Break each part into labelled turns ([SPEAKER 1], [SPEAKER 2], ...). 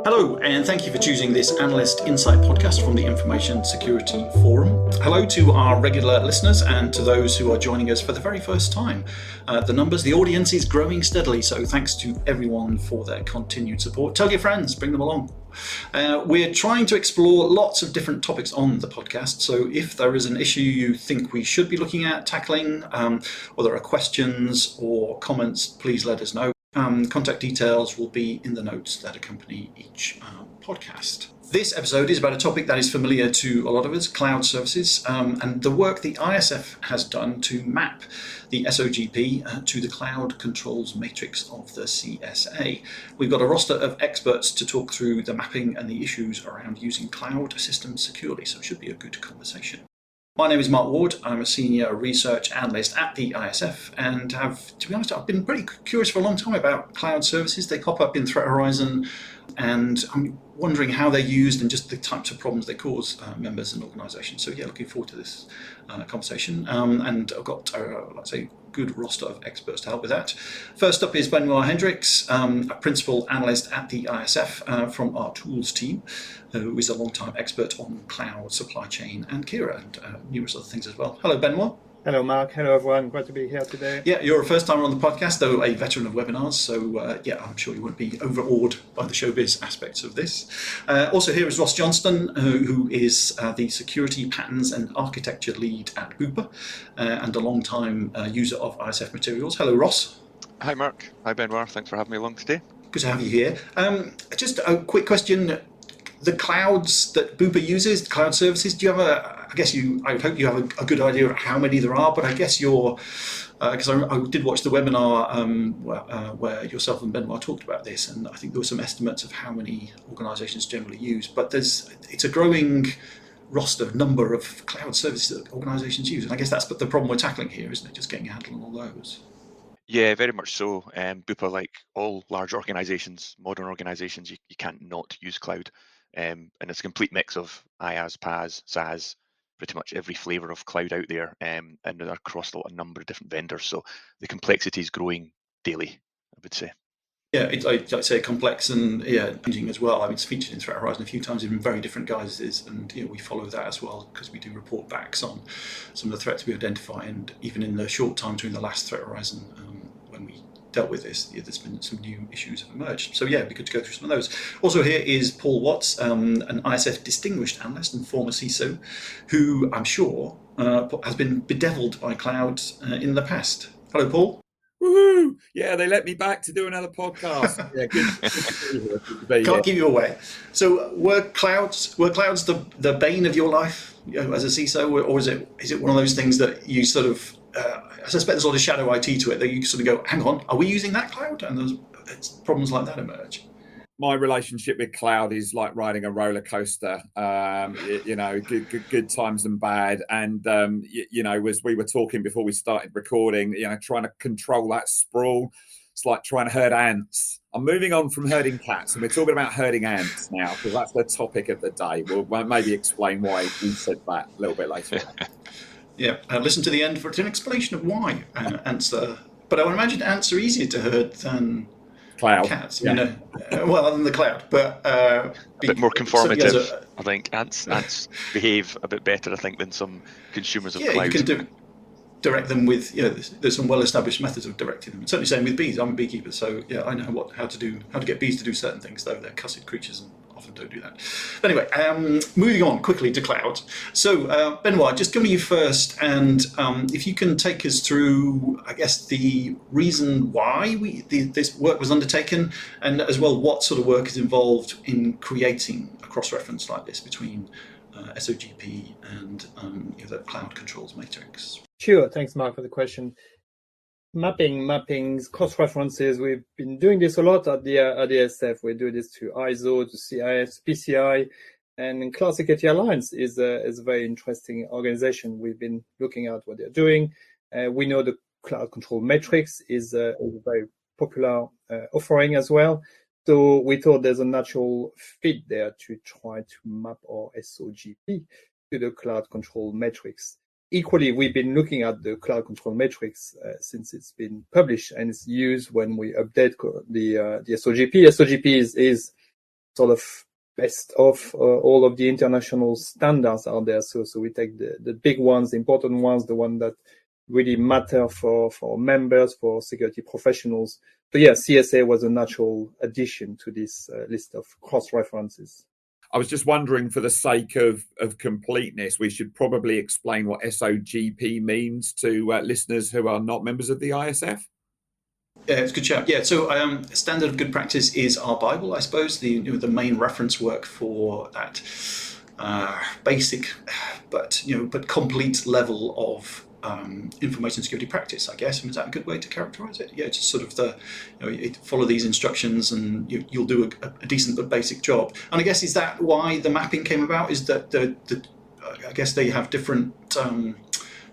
[SPEAKER 1] Hello, and thank you for choosing this Analyst Insight podcast from the Information Security Forum. Hello to our regular listeners and to those who are joining us for the very first time. The audience is growing steadily, so thanks to everyone for their continued support. Tell your friends, bring them along. We're trying to explore lots of different topics on the podcast, so if there is an issue you think we should be looking at tackling, or there are questions or comments, please let us know. Contact details will be in the notes that accompany each podcast. This episode is about a topic that is familiar to a lot of us, cloud services, and the work the ISF has done to map the SOGP to the cloud controls matrix of the CSA. We've got a roster of experts to talk through the mapping and the issues around using cloud systems securely, so it should be a good conversation. My name is Mark Ward. I'm a senior research analyst at the ISF and to be honest, I've been pretty curious for a long time about cloud services. They pop up in Threat Horizon and I'm wondering how they're used and just the types of problems they cause members and organisations. So yeah, looking forward to this conversation. And I've got, let's say, good roster of experts to help with that. First up is Benoit Heynderickx, a principal analyst at the ISF from our tools team, who is a long-time expert on cloud, supply chain, and Kira, and numerous other things as well. Hello, Benoit.
[SPEAKER 2] Hello, Mark. Hello, everyone. Glad to be here today.
[SPEAKER 1] Yeah, you're a first-timer on the podcast, though a veteran of webinars, so I'm sure you won't be overawed by the showbiz aspects of this. Also here is Ross Johnston, who is the Security Patterns and Architecture Lead at Bupa, and a long-time user of ISF materials. Hello, Ross.
[SPEAKER 3] Hi, Mark. Hi, Benoit. Thanks for having me along today.
[SPEAKER 1] Good to have you here. Just a quick question. The clouds that Bupa uses, cloud services, do you have I hope you have a good idea of how many there are, but I guess because I did watch the webinar where yourself and Benoit talked about this, and I think there were some estimates of how many organisations generally use, but it's a growing number of cloud services that organisations use, and I guess that's the problem we're tackling here, isn't it? Just getting a handle on all those.
[SPEAKER 3] Yeah, very much so. Bupa, like all large organisations, modern organisations, you can't not use cloud. And it's a complete mix of IaaS, PaaS, SaaS, pretty much every flavour of cloud out there, and they're across a number of different vendors. So the complexity is growing daily, I would say.
[SPEAKER 1] Yeah, I'd say complex and changing as well. I mean, it's featured in Threat Horizon a few times in very different guises, and we follow that as well because we do report backs on some of the threats we identify, and even in the short time between the last Threat Horizon when we dealt with this, there's been some new issues have emerged. So yeah, it'd be good to go through some of those. Also here is Paul Watts, an ISF distinguished analyst and former CISO, who I'm sure has been bedeviled by cloud in the past. Hello, Paul.
[SPEAKER 4] Woohoo! Yeah, they let me back to do another podcast. Yeah, good.
[SPEAKER 1] Can't give you away. So were clouds the bane of your life as a CISO, or is it one of those things that you sort of I suspect there's a lot of shadow IT to it that you sort of go, hang on, are we using that cloud? And there's problems like that emerge.
[SPEAKER 4] My relationship with cloud is like riding a roller coaster. Good times and bad. And as we were talking before we started recording, trying to control that sprawl, it's like trying to herd ants. I'm moving on from herding cats, and we're talking about herding ants now because that's the topic of the day. We'll maybe explain why we said that a little bit later on.
[SPEAKER 1] Yeah, listen to the end for an explanation of why ants are. But I would imagine ants are easier to herd than
[SPEAKER 4] cloud.
[SPEAKER 1] Cats. Yeah. Well, than the cloud, but
[SPEAKER 3] a bit more conformative. I think ants behave a bit better, I think, than some consumers of cloud.
[SPEAKER 1] You can direct them with there's some well-established methods of directing them. Certainly, same with bees. I'm a beekeeper, so yeah, I know how to get bees to do certain things. Though they're cussed creatures and often don't do that. But anyway, moving on quickly to cloud. So Benoit, just coming to you first, and if you can take us through, I guess, the reason why this work was undertaken, and as well what sort of work is involved in creating a cross-reference like this between SOGP and the cloud controls matrix.
[SPEAKER 2] Sure. Thanks, Mark, for the question. Mappings, cross-references. We've been doing this a lot at the ISF. We do this to ISO, to CIS, PCI, and Cloud Security Alliance is a very interesting organization. We've been looking at what they're doing. We know the Cloud Control Matrix is a very popular offering as well. So we thought there's a natural fit there to try to map our SOGP to the Cloud Control Matrix. Equally, we've been looking at the Cloud Control Matrix since it's been published, and it's used when we update the SOGP. SOGP is sort of best of all of the international standards out there. So we take the big ones, the important ones, the one that really matter for members, for security professionals. So yeah, CSA was a natural addition to this list of cross-references.
[SPEAKER 4] I was just wondering, for the sake of completeness, we should probably explain what SOGP means to listeners who are not members of the ISF.
[SPEAKER 1] Yeah, it's a good shout. Yeah, so standard of good practice is our Bible, I suppose, the main reference work for that basic but complete level of information security practice, I guess. Is that a good way to characterize it? Yeah, just sort of follow these instructions and you'll do a decent but basic job. And I guess, is that why the mapping came about? Is that I guess they have different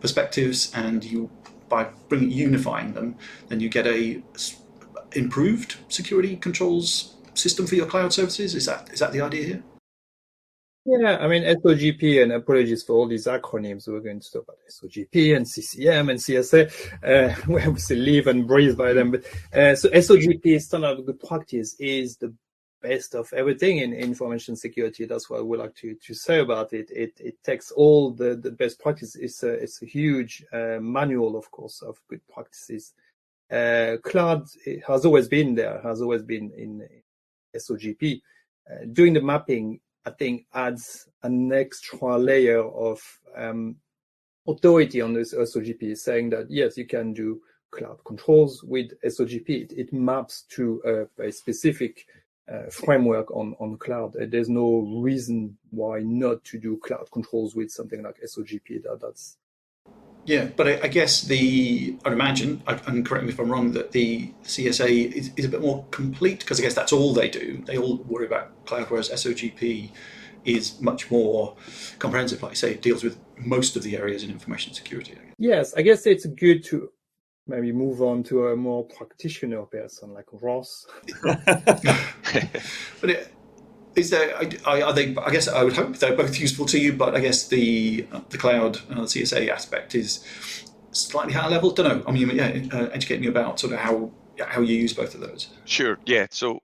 [SPEAKER 1] perspectives, and by unifying them, then you get a improved security controls system for your cloud services. Is that the idea here?
[SPEAKER 2] Yeah, I mean, SOGP, and apologies for all these acronyms. We're going to talk about SOGP and CCM and CSA. We obviously live and breathe by them. But so SOGP, standard of good practice, is the best of everything in information security. That's what we like to say about it. It takes all the best practice. It's a huge manual, of course, of good practices. Cloud has always been there, has always been in SOGP. Doing the mapping, I think, adds an extra layer of authority on this SOGP, saying that, yes, you can do cloud controls with SOGP. It maps to a specific framework on cloud. There's no reason why not to do cloud controls with something like SOGP. That's
[SPEAKER 1] Yeah, but I guess I'd imagine, and correct me if I'm wrong, that the CSA is a bit more complete, because I guess that's all they do. They all worry about cloud, whereas SOGP is much more comprehensive. Like I say, it deals with most of the areas in information security.
[SPEAKER 2] Yes, I guess it's good to maybe move on to a more practitioner person like Ross.
[SPEAKER 1] But is there? Are they? I guess I would hope they're both useful to you, but I guess the cloud the CSA aspect is slightly higher level. Don't know. I mean, yeah, educate me about sort of how you use both of those.
[SPEAKER 3] Sure. Yeah. So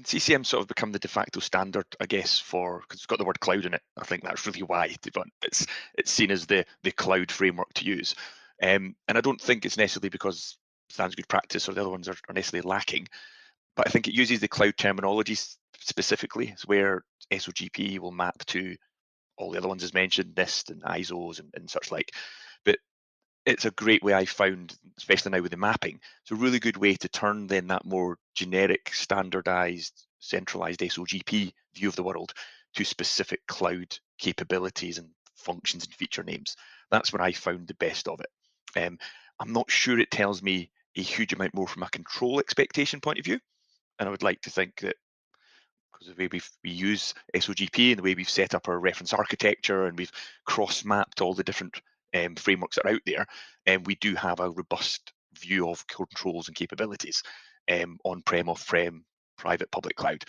[SPEAKER 3] CCM sort of become the de facto standard, I guess, because it's got the word cloud in it. I think that's really why it's seen as the cloud framework to use. And I don't think it's necessarily because standards good practice or the other ones are necessarily lacking, but I think it uses the cloud terminology specifically. It's where SOGP will map to all the other ones as mentioned, NIST and ISOs and such like. But it's a great way I found, especially now with the mapping. It's a really good way to turn then that more generic, standardized, centralized SOGP view of the world to specific cloud capabilities and functions and feature names. That's where I found the best of it. I'm not sure it tells me a huge amount more from a control expectation point of view. And I would like to think that because the way we use SOGP and the way we've set up our reference architecture and we've cross-mapped all the different frameworks that are out there, and we do have a robust view of controls and capabilities on-prem, off-prem, private, public cloud.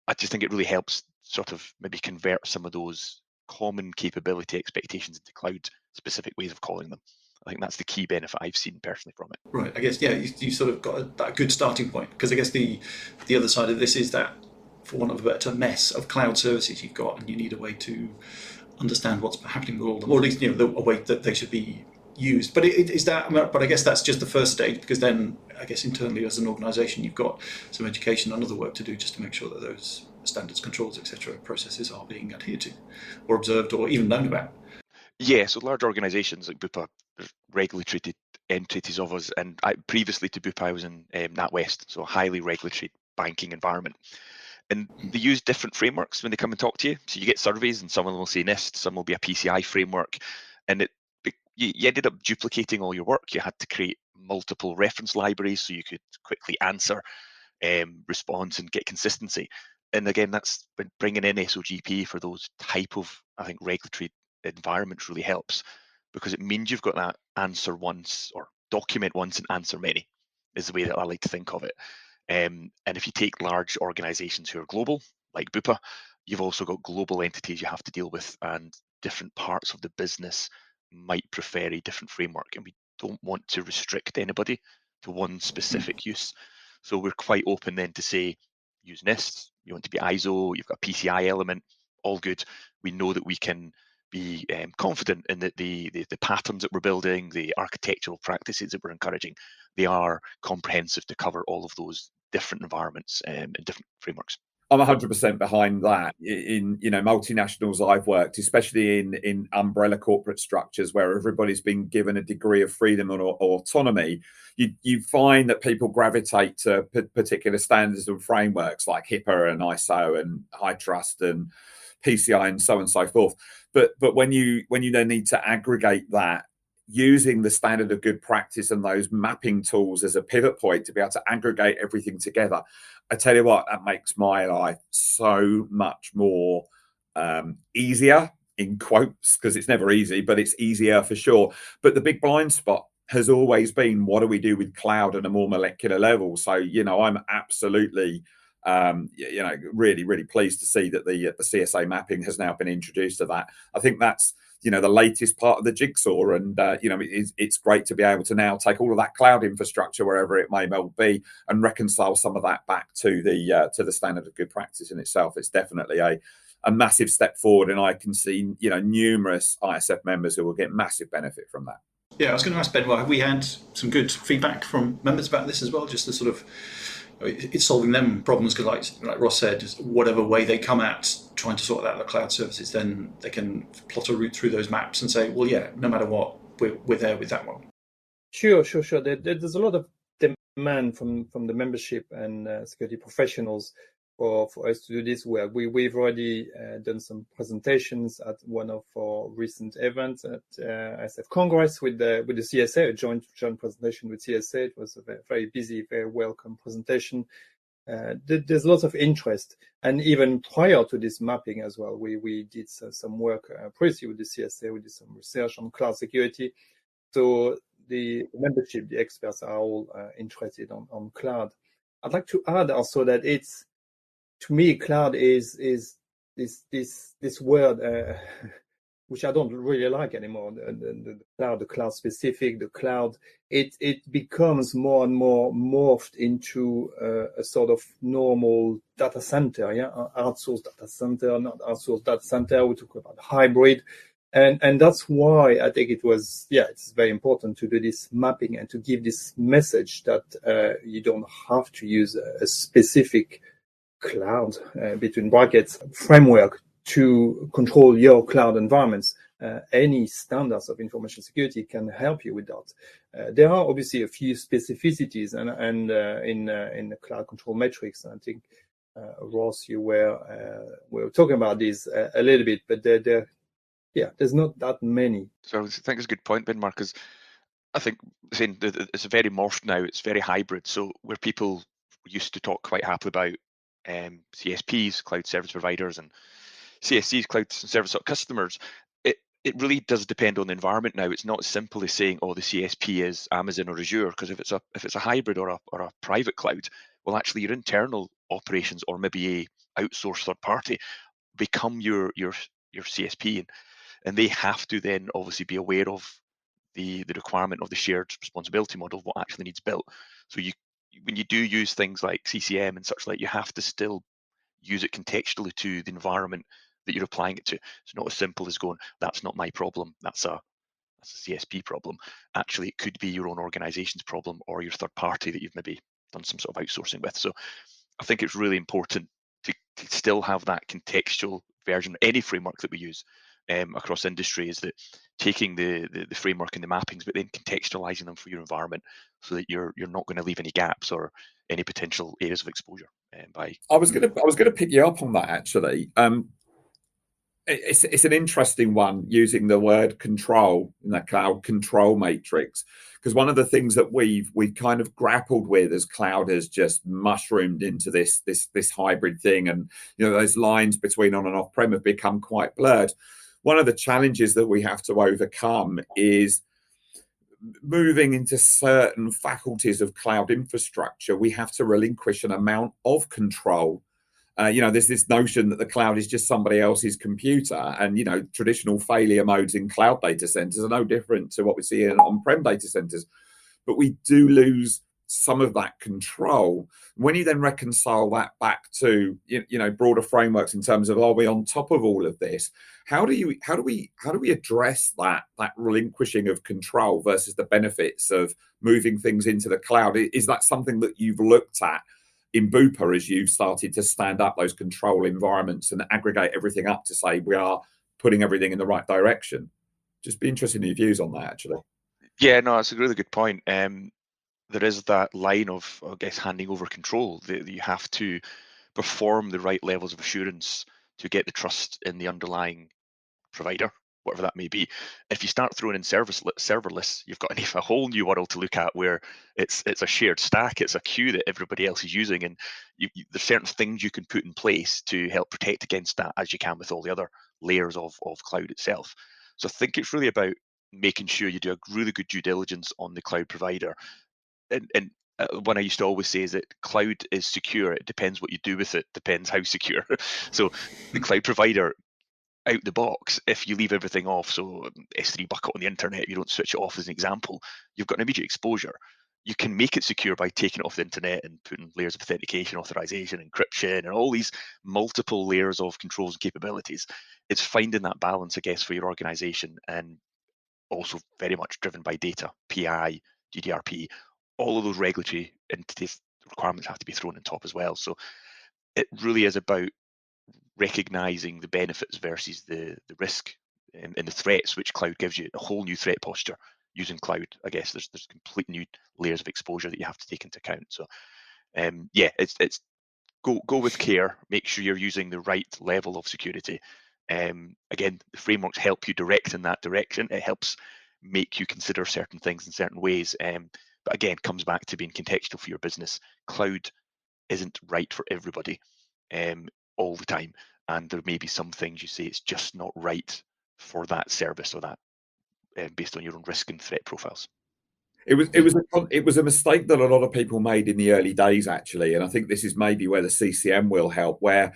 [SPEAKER 3] I just think it really helps sort of maybe convert some of those common capability expectations into cloud-specific ways of calling them. I think that's the key benefit I've seen personally from it.
[SPEAKER 1] Right. I guess, yeah, you sort of got that good starting point, because I guess the other side of this is that, for want of a better mess of cloud services you've got, and you need a way to understand what's happening with all of them, or at least a way that they should be used. But but I guess that's just the first stage, because then I guess internally as an organisation you've got some education and other work to do just to make sure that those standards, controls, etc., processes are being adhered to, or observed, or even known about.
[SPEAKER 3] Yeah, so large organisations like Bupa, regularly treated entities of us, and previously to Bupa I was in NatWest, so a highly regulatory banking environment. And they use different frameworks when they come and talk to you. So you get surveys, and some of them will say NIST, some will be a PCI framework, and you ended up duplicating all your work. You had to create multiple reference libraries so you could quickly answer, response, and get consistency. And again, that's when bringing in SOGP for those type of, I think, regulatory environments really helps, because it means you've got that answer once, or document once and answer many, is the way that I like to think of it. And if you take large organizations who are global, like Bupa, you've also got global entities you have to deal with, and different parts of the business might prefer a different framework, and we don't want to restrict anybody to one specific use. So we're quite open then to say, use NIST, you want to be ISO, you've got a PCI element, all good. We know that we can be confident in that the patterns that we're building, the architectural practices that we're encouraging, they are comprehensive to cover all of those different environments and different frameworks.
[SPEAKER 4] I'm 100% behind that. In multinationals I've worked, especially in umbrella corporate structures where everybody's been given a degree of freedom or autonomy, you find that people gravitate to particular standards and frameworks like HIPAA and ISO and HITRUST and PCI and so on and so forth. But when you then need to aggregate that, using the standard of good practice and those mapping tools as a pivot point to be able to aggregate everything together, I tell you what, that makes my life so much more easier, in quotes, because it's never easy, but it's easier for sure. But the big blind spot has always been, what do we do with cloud at a more molecular level? So, I'm absolutely really, really pleased to see that the CSA mapping has now been introduced to that. I think that's the latest part of the jigsaw, and it's great to be able to now take all of that cloud infrastructure, wherever it may well be, and reconcile some of that back to the standard of good practice in itself. It's definitely a massive step forward, and I can see numerous ISF members who will get massive benefit from that.
[SPEAKER 1] Yeah, I was going to ask Benoit, have we had some good feedback from members about this as well? Just the sort of, it's solving them problems, because like Ross said, whatever way they come at trying to sort out the cloud services, then they can plot a route through those maps and say, well, yeah, no matter what, we're there with that one.
[SPEAKER 2] Sure. There's a lot of demand from the membership and security professionals for us to do this work. We've already done some presentations at one of our recent events at ISF Congress with the CSA, a joint presentation with CSA. It was a very busy, very welcome presentation. There's lots of interest, and even prior to this mapping as well, we did some work previously with the CSA. We did some research on cloud security. So the membership, the experts are all interested on cloud. I'd like to add also that to me, cloud is this word which I don't really like anymore. The cloud specific, the cloud. It becomes more and more morphed into a sort of normal data center, outsourced data center, not outsourced data center. We talk about hybrid, and that's why I think it's very important to do this mapping and to give this message that you don't have to use a specific cloud between brackets framework to control your cloud environments. Any standards of information security can help you with that. There are obviously a few specificities and in the cloud control metrics. I think Ross, you were talking about these a little bit, but there's not that many.
[SPEAKER 3] So I think it's a good point, Ben, Mark, because I think saying that it's very morphed now. It's very hybrid. So where people used to talk quite happily about CSPs, cloud service providers, and CSCs, cloud service customers, it really does depend on the environment now. It's not as simple as saying, the CSP is Amazon or Azure, because if it's a hybrid or a private cloud, well, actually your internal operations or maybe a outsourced third party become your CSP, and they have to then obviously be aware of the requirement of the shared responsibility model, what actually needs built. So when you do use things like CCM and such like, you have to still use it contextually to the environment that you're applying it to. It's not as simple as going, that's not my problem, that's a CSP problem. Actually, it could be your own organization's problem or your third party that you've maybe done some sort of outsourcing with. So I think it's really important to still have that contextual version. Any framework that we use across industry is that taking the framework and the mappings, but then contextualizing them for your environment so that you're not going to leave any gaps or any potential areas of exposure. I was going
[SPEAKER 4] to pick you up on that, actually. It's an interesting one, using the word control in that cloud control matrix, because one of the things that we've kind of grappled with as cloud has just mushroomed into this hybrid thing, and those lines between on and off prem have become quite blurred. One of the challenges that we have to overcome is moving into certain faculties of cloud infrastructure. We have to relinquish an amount of control. There's this notion that the cloud is just somebody else's computer, and traditional failure modes in cloud data centers are no different to what we see in on-prem data centers. But we do lose some of that control. When you then reconcile that back to broader frameworks in terms of, are we on top of all of this? How do we address that relinquishing of control versus the benefits of moving things into the cloud? Is that something that you've looked at in Bupa as you've started to stand up those control environments and aggregate everything up to say we are putting everything in the right direction? Just be interested in your views on that, actually.
[SPEAKER 3] Yeah, no, that's a really good point. There is that line of, I guess, handing over control that you have to perform the right levels of assurance to get the trust in the underlying provider, whatever that may be. If you start throwing in serverless, you've got a whole new world to look at where it's a shared stack, it's a queue that everybody else is using, and there's certain things you can put in place to help protect against that, as you can with all the other layers of cloud itself. So I think it's really about making sure you do a really good due diligence on the cloud provider. And one I used to always say is that cloud is secure. It depends what you do with it, depends how secure. So the cloud provider, out the box, if you leave everything off, so S3 bucket on the internet, you don't switch it off as an example, you've got an immediate exposure. You can make it secure by taking it off the internet and putting layers of authentication, authorization, encryption, and all these multiple layers of controls and capabilities. It's finding that balance, I guess, for your organization, and also very much driven by data, PI, GDPR, all of those regulatory entities requirements have to be thrown on top as well. So it really is about recognizing the benefits versus the risk and the threats which cloud gives you. A whole new threat posture using cloud. I guess there's complete new layers of exposure that you have to take into account. So yeah, it's go with care. Make sure you're using the right level of security. Again, the frameworks help you direct in that direction. It helps make you consider certain things in certain ways. But again, comes back to being contextual for your business. Cloud isn't right for everybody all the time, and there may be some things you say it's just not right for that service or that based on your own risk and threat profiles.
[SPEAKER 4] It was a mistake that a lot of people made in the early days, actually, and I think this is maybe where the CCM will help. Where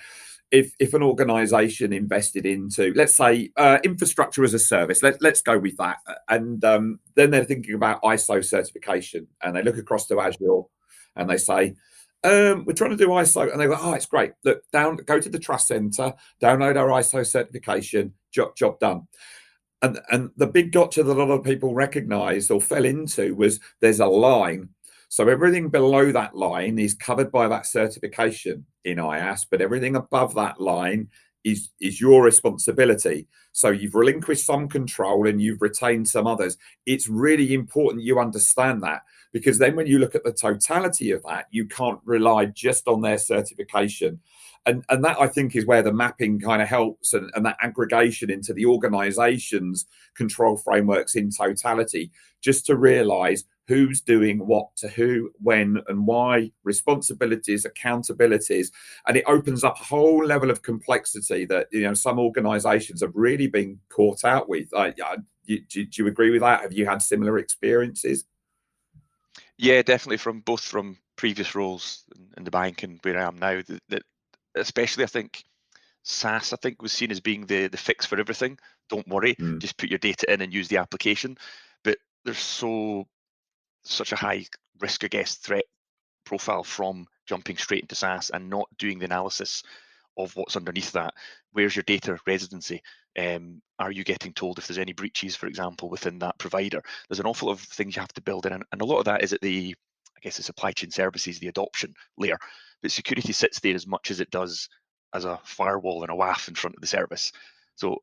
[SPEAKER 4] if an organisation invested into, let's say, infrastructure as a service, let's go with that, and then they're thinking about ISO certification, and they look across to Azure, and they say, we're trying to do ISO, and they go, oh, it's great. Look, go to the Trust Center, download our ISO certification, job done. And the big gotcha that a lot of people recognized or fell into was there's a line. So everything below that line is covered by that certification in IaaS, but everything above that line is your responsibility. So you've relinquished some control and you've retained some others. It's really important you understand that, because then when you look at the totality of that, you can't rely just on their certification. And that, I think, is where the mapping kind of helps, and that aggregation into the organization's control frameworks in totality, just to realize who's doing what to who, when and why, responsibilities, accountabilities. And it opens up a whole level of complexity that some organizations have really been caught out with. Do you agree with that? Have you had similar experiences?
[SPEAKER 3] Yeah, definitely, from previous roles in the bank and where I am now, that especially I think SaaS was seen as being the fix for everything. Don't worry, just put your data in and use the application. But there's such a high risk, I guess, threat profile from jumping straight into SaaS and not doing the analysis of what's underneath that. Where's your data residency? Are you getting told if there's any breaches, for example, within that provider? There's an awful lot of things you have to build in, and a lot of that is at the supply chain services, the adoption layer. But security sits there as much as it does as a firewall and a WAF in front of the service. So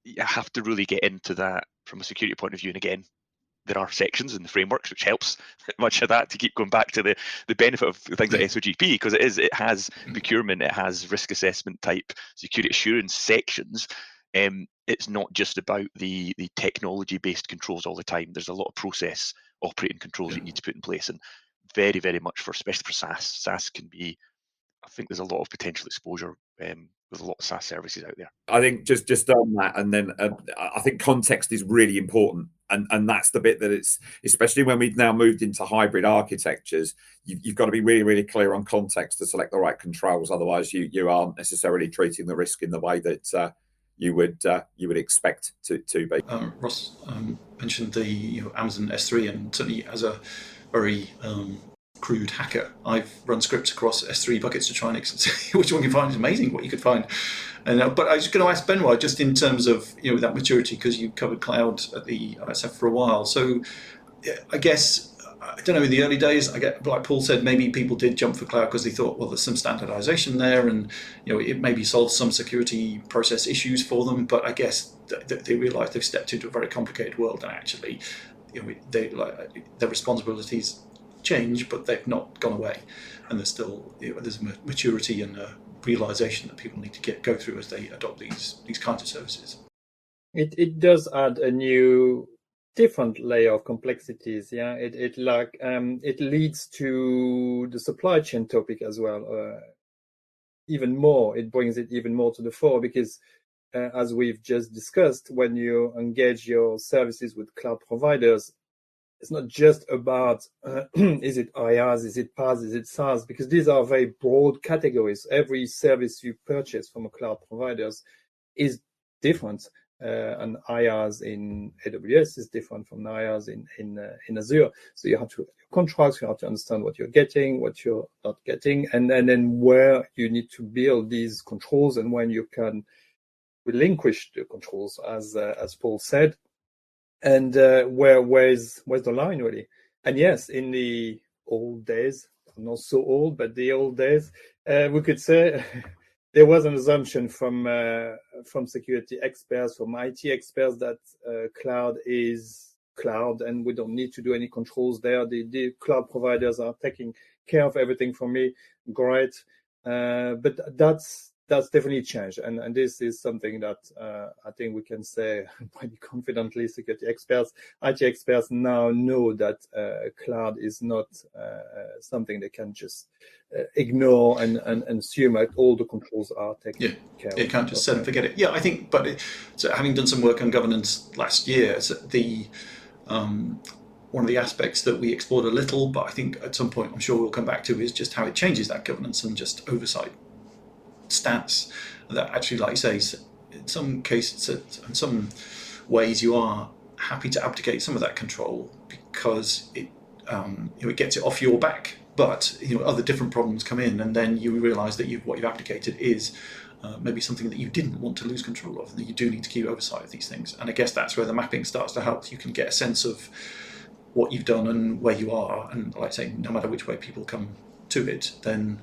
[SPEAKER 3] you have to really get into that from a security point of view. And again, there are sections in the frameworks which helps much of that, to keep going back to the benefit of things like SOGP, because it has procurement, it has risk assessment type security assurance sections. It's not just about the technology based controls all the time. There's a lot of process operating controls you need to put in place, and very, very much especially for SaaS can be, I think there's a lot of potential exposure with a lot of SaaS services out there.
[SPEAKER 4] I think just on that, and then I think context is really important, and that's the bit that it's, especially when we've now moved into hybrid architectures, you've got to be really, really clear on context to select the right controls. Otherwise, you aren't necessarily treating the risk in the way that you would expect to be.
[SPEAKER 1] Ross mentioned the Amazon S3, and certainly as a very crude hacker. I've run scripts across S3 buckets to try and see which one you find is amazing, what you could find. And but I was going to ask Benoit, just in terms of that maturity, because you covered cloud at the ISF for a while. So I guess, I don't know, in the early days, I get, like Paul said, maybe people did jump for cloud because they thought, well, there's some standardization there, and it maybe solves some security process issues for them. But I guess they realize they've stepped into a very complicated world, and actually, their responsibilities change, but they've not gone away, and there's still there's maturity and realization that people need to go through as they adopt these kinds of services.
[SPEAKER 2] It does add a new, different layer of complexities. Yeah, it leads to the supply chain topic as well. Even more, it brings it even more to the fore, because as we've just discussed, when you engage your services with cloud providers, it's not just about is it IaaS, is it PaaS, is it SaaS, because these are very broad categories. Every service you purchase from a cloud provider is different. And IaaS in AWS is different from IaaS in Azure. So you have to contracts, you have to understand what you're getting, what you're not getting, and then where you need to build these controls and when you can relinquish the controls, as Paul said, and where's the line really? And yes, in the old days, not so old, but the old days, we could say. There was an assumption from security experts, from IT experts, that cloud is cloud and we don't need to do any controls there. The cloud providers are taking care of everything for me. Great. But that's definitely changed. And this is something that I think we can say pretty confidently, security experts, IT experts now know that cloud is not something they can just ignore and assume that all the controls are taken care of.
[SPEAKER 1] You can't just set and forget it. Yeah, I think, so having done some work on governance last year, one of the aspects that we explored a little, but I think at some point I'm sure we'll come back to, is just how it changes that governance and just oversight stance. That actually, like you say, in some cases, in some ways, you are happy to abdicate some of that control because it gets it off your back. But other different problems come in, and then you realise that what you've abdicated is maybe something that you didn't want to lose control of, and that you do need to keep oversight of these things. And I guess that's where the mapping starts to help. You can get a sense of what you've done and where you are, and like I say, no matter which way people come to it, then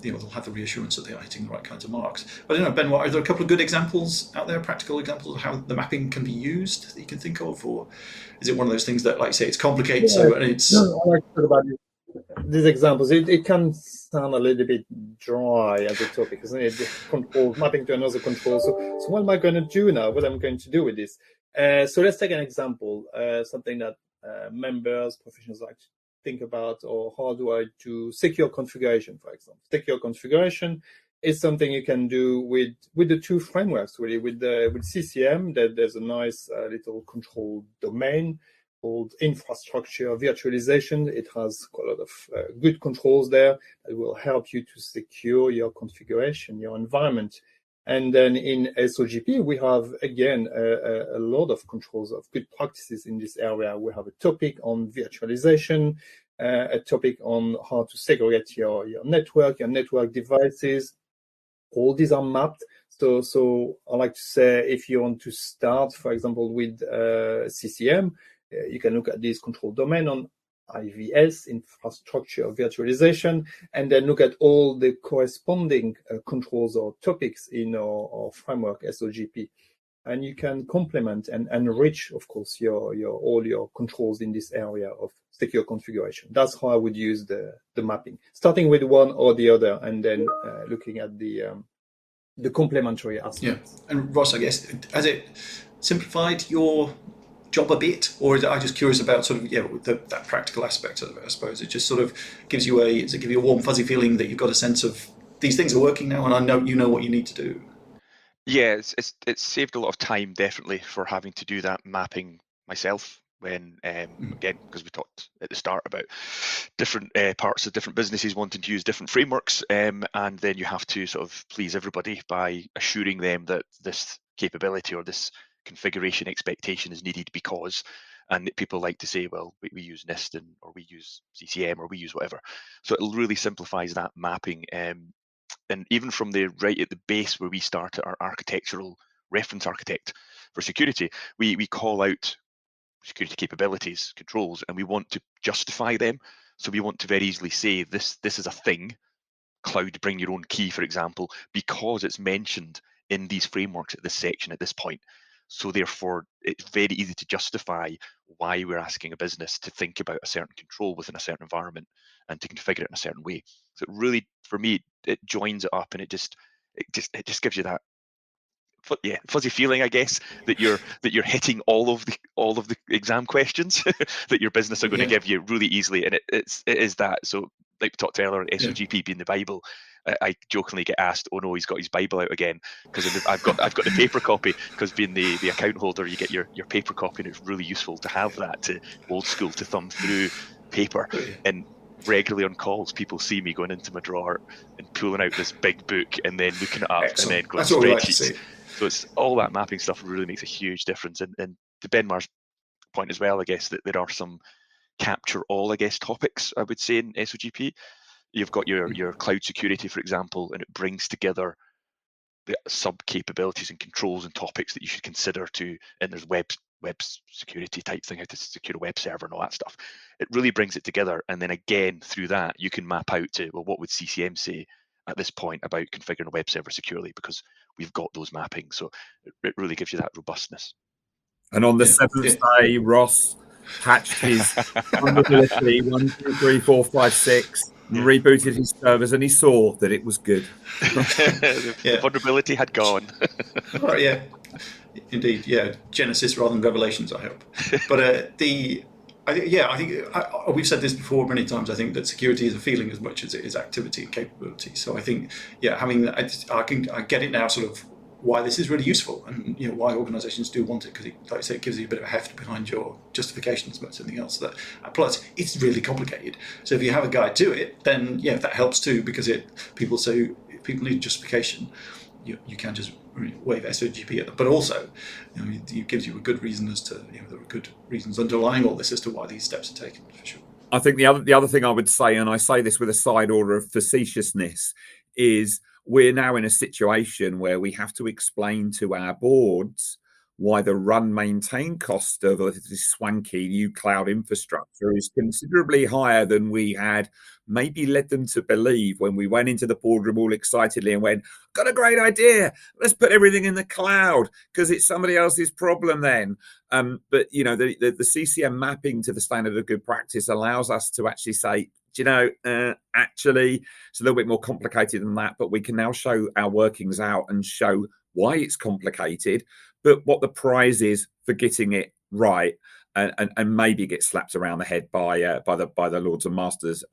[SPEAKER 1] they'll have the reassurance that they are hitting the right kinds of marks. But I don't know, Benoit, are there a couple of good examples out there, practical examples of how the mapping can be used that you can think of, or is it one of those things that, like I say, it's complicated?
[SPEAKER 2] No, I like to talk about these examples. It can sound a little bit dry as a topic, isn't it? Control, mapping to another control. So what am I going to do now? What am I going to do with this? So let's take an example, something that members, professionals like to think about, or how do I do secure configuration, for example. Secure configuration is something you can do with the two frameworks, really. With CCM, there's a nice little control domain called infrastructure virtualization. It has quite a lot of good controls there that will help you to secure your configuration, your environment. And then in SOGP, we have, again, a lot of controls of good practices in this area. We have a topic on virtualization, a topic on how to segregate your network devices. All these are mapped. So I like to say, if you want to start, for example, with CCM, you can look at this control domain on IVS, infrastructure virtualization, and then look at all the corresponding controls or topics in our framework SOGP. And you can complement and enrich, of course, all your controls in this area of secure configuration. That's how I would use the mapping, starting with one or the other, and then looking at the complementary aspects.
[SPEAKER 1] Yeah, and Ross, I guess, has it simplified your job a bit, or is it, I'm just curious about sort of that practical aspect of it? I suppose it just sort of gives you a warm fuzzy feeling that you've got a sense of these things are working now, and I know you know what you need to do.
[SPEAKER 3] Yeah, it's saved a lot of time, definitely, for having to do that mapping myself. When again, because we talked at the start about different parts of different businesses wanting to use different frameworks, and then you have to sort of please everybody by assuring them that this capability or this configuration expectation is needed because And people like to say, well, we use NIST or we use CCM or we use whatever. So it really simplifies that mapping. And even from right at the base where we start at our architectural reference architect for security, we call out security capabilities, controls, and we want to justify them. So we want to very easily say this is a thing, cloud bring your own key, for example, because it's mentioned in these frameworks at this section at this point. So therefore, it's very easy to justify why we're asking a business to think about a certain control within a certain environment and to configure it in a certain way. So it really, for me, it joins it up, and it just gives you that fuzzy feeling, I guess, that you're hitting all of the exam questions that your business are going to give you really easily, and it is that. So, like we talked earlier, SOGP being the Bible. I jokingly get asked, "Oh no, he's got his Bible out again," because I've got the paper copy. Because being the account holder, you get your paper copy, and it's really useful to have that, to old school, to thumb through paper. And regularly on calls, people see me going into my drawer and pulling out this big book and then looking it up.
[SPEAKER 1] Excellent.
[SPEAKER 3] And then going
[SPEAKER 1] That's what we like to
[SPEAKER 3] spreadsheets.
[SPEAKER 1] see.
[SPEAKER 3] So it's all that mapping stuff really makes a huge difference. And to Benmar's point as well, I guess that there are some capture all, I guess, topics, I would say, in SOGP. You've got your cloud security, for example, and it brings together the sub capabilities and controls and topics that you should consider and there's web security type thing, how to secure a web server and all that stuff. It really brings it together. And then again, through that, you can map out to, well, what would CCM say at this point about configuring a web server securely, because we've got those mappings. So it really gives you that robustness.
[SPEAKER 4] And on the seventh day, Ross patched his vulnerability 1, 2, 3, 4, 5, 6, rebooted his servers, and he saw that it was good.
[SPEAKER 3] The vulnerability had gone.
[SPEAKER 1] Right, yeah, indeed, yeah. Genesis rather than Revelations, I hope. But I think we've said this before many times. I think that security is a feeling as much as it is activity and capability. So I think, having I get it now, sort of why this is really useful, and why organisations do want it, because like I say, it gives you a bit of a heft behind your justification as much as anything else. That plus it's really complicated. So if you have a guide to it, then that helps too, because people need justification. You can just wave SOGP at them, but also it gives you a good reason as to there are good reasons underlying all this as to why these steps are taken, for sure.
[SPEAKER 4] I think the other thing I would say, and I say this with a side order of facetiousness, is we're now in a situation where we have to explain to our boards why the run-maintain cost of this swanky new cloud infrastructure is considerably higher than we had maybe led them to believe when we went into the boardroom all excitedly and went, got a great idea, let's put everything in the cloud because it's somebody else's problem then. But the CCM mapping to the standard of good practice allows us to actually say, actually, it's a little bit more complicated than that, but we can now show our workings out and show why it's complicated, but what the prize is for getting it right, and maybe get slapped around the head by the lords and masters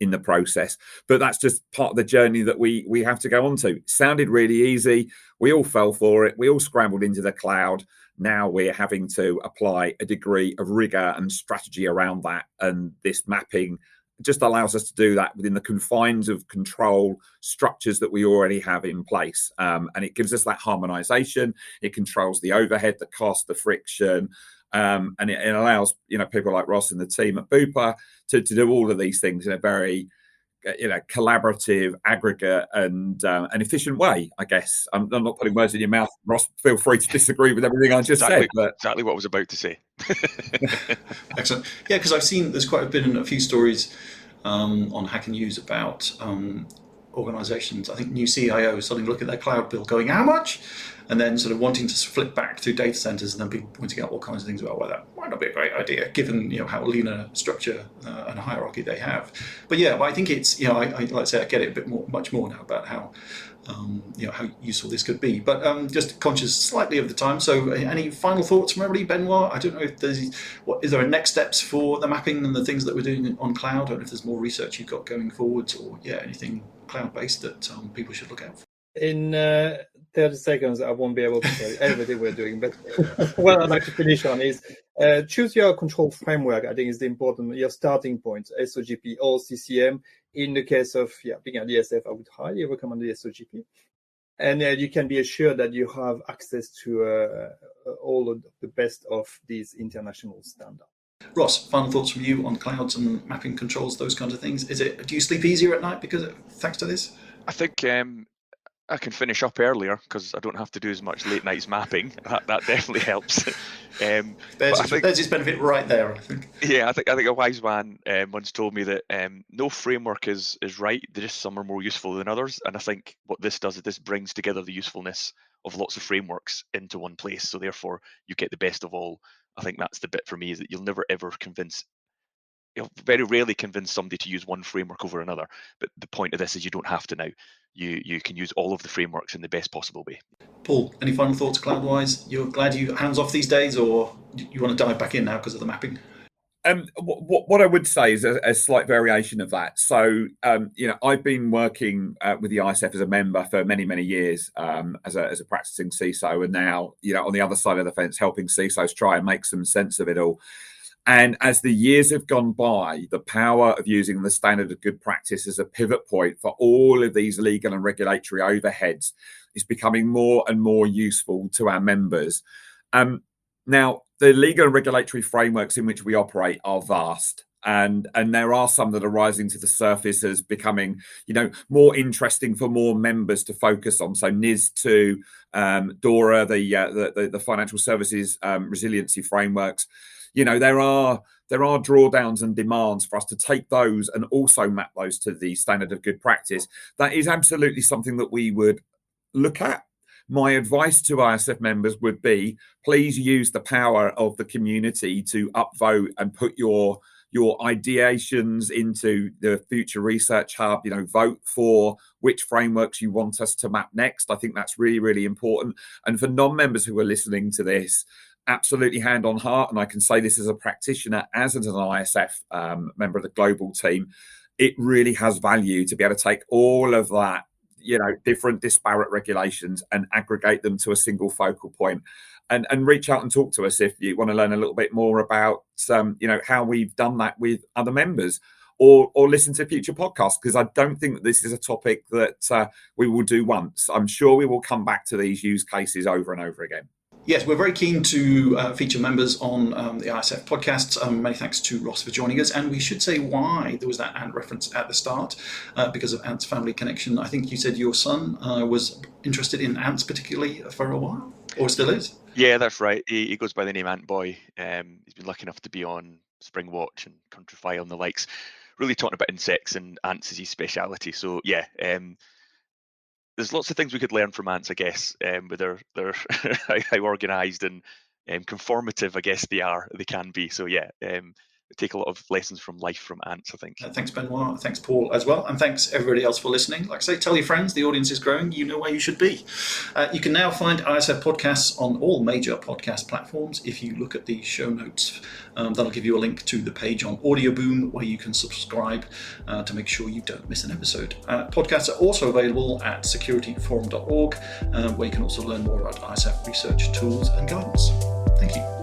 [SPEAKER 4] in the process. But that's just part of the journey that we have to go on to. It sounded really easy. We all fell for it. We all scrambled into the cloud. Now we're having to apply a degree of rigor and strategy around that, and this mapping just allows us to do that within the confines of control structures that we already have in place. And it gives us that harmonization. It controls the overhead, the cost, the friction. And it allows people like Ross and the team at Bupa to do all of these things in a very collaborative, aggregate, and an efficient way, I guess. I'm not putting words in your mouth, Ross. Feel free to disagree with everything I just said. But
[SPEAKER 3] exactly what I was about to say.
[SPEAKER 1] Excellent. Yeah, because I've seen there's been a few stories on Hack and Use about organisations. I think new CIOs suddenly look at their cloud bill going, how much? And then sort of wanting to flip back to data centres, and then people pointing out all kinds of things about why that might not be a great idea, given how lean a structure and a hierarchy they have. But I think it's I like I say, I get it much more now about how how useful this could be. But just conscious slightly of the time. So any final thoughts from everybody, Benoit? I don't know if is there a next steps for the mapping and the things that we're doing on cloud? I don't know if there's more research you've got going forwards, or anything cloud based that people should look out for.
[SPEAKER 2] In 30 seconds, I won't be able to tell you everything we're doing, but what I'd like to finish on is choose your control framework. I think is the important, your starting point, SOGP or CCM. In the case of being an ISF, I would highly recommend the SOGP. And you can be assured that you have access to all of the best of these international standards.
[SPEAKER 1] Ross, final thoughts from you on clouds and mapping controls, those kinds of things. Do you sleep easier at night thanks to this?
[SPEAKER 3] I think I can finish up earlier because I don't have to do as much late nights mapping. That definitely helps.
[SPEAKER 1] There's its benefit right there, I think.
[SPEAKER 3] Yeah, I think a wise man once told me that no framework is right. Just some are more useful than others. And I think what this does is this brings together the usefulness of lots of frameworks into one place. So therefore, you get the best of all. I think that's the bit for me, is that you'll never ever you'll very rarely convince somebody to use one framework over another. But the point of this is you don't have to now. You can use all of the frameworks in the best possible way.
[SPEAKER 1] Paul, any final thoughts cloud-wise? You're glad you hands off these days, or you want to dive back in now because of the mapping?
[SPEAKER 4] What I would say is a slight variation of that. So, I've been working with the ISF as a member for many, many years as a practicing CISO, and now, on the other side of the fence, helping CISOs try and make some sense of it all. And as the years have gone by, the power of using the standard of good practice as a pivot point for all of these legal and regulatory overheads is becoming more and more useful to our members. Now, the legal and regulatory frameworks in which we operate are vast. And there are some that are rising to the surface as becoming, more interesting for more members to focus on. So NIS2, DORA, the financial services resiliency frameworks. There are drawdowns and demands for us to take those and also map those to the standard of good practice. That is absolutely something that we would look at. My advice to ISF members would be, please use the power of the community to upvote and put your ideations into the Future Research Hub. Vote for which frameworks you want us to map next. I think that's really, really important. And for non-members who are listening to this, absolutely hand on heart, and I can say this as a practitioner, as an ISF member of the global team, it really has value to be able to take all of that, different disparate regulations and aggregate them to a single focal point, and reach out and talk to us if you want to learn a little bit more about, how we've done that with other members, or listen to future podcasts, because I don't think that this is a topic that we will do once. I'm sure we will come back to these use cases over and over again.
[SPEAKER 1] Yes, we're very keen to feature members on the ISF podcasts. Many thanks to Ross for joining us. And we should say why there was that Ant reference at the start, because of Ant's family connection. I think you said your son was interested in ants particularly for a while, or still is?
[SPEAKER 3] Yeah, that's right. He goes by the name Ant Boy. He's been lucky enough to be on Spring Watch and Countryfile and the likes, really talking about insects, and ants is his speciality. So yeah, there's lots of things we could learn from ants, I guess, with their how organised and conformative, I guess they can be. So yeah, we take a lot of lessons from life from ants, I think.
[SPEAKER 1] Thanks, Benoit. Thanks, Paul, as well. And thanks, everybody else, for listening. Like I say, tell your friends. The audience is growing. You know where you should be. You can now find ISF podcasts on all major podcast platforms. If you look at the show notes, that'll give you a link to the page on Audioboom where you can subscribe to make sure you don't miss an episode. Podcasts are also available at securityforum.org, where you can also learn more about ISF research tools and guidance. Thank you.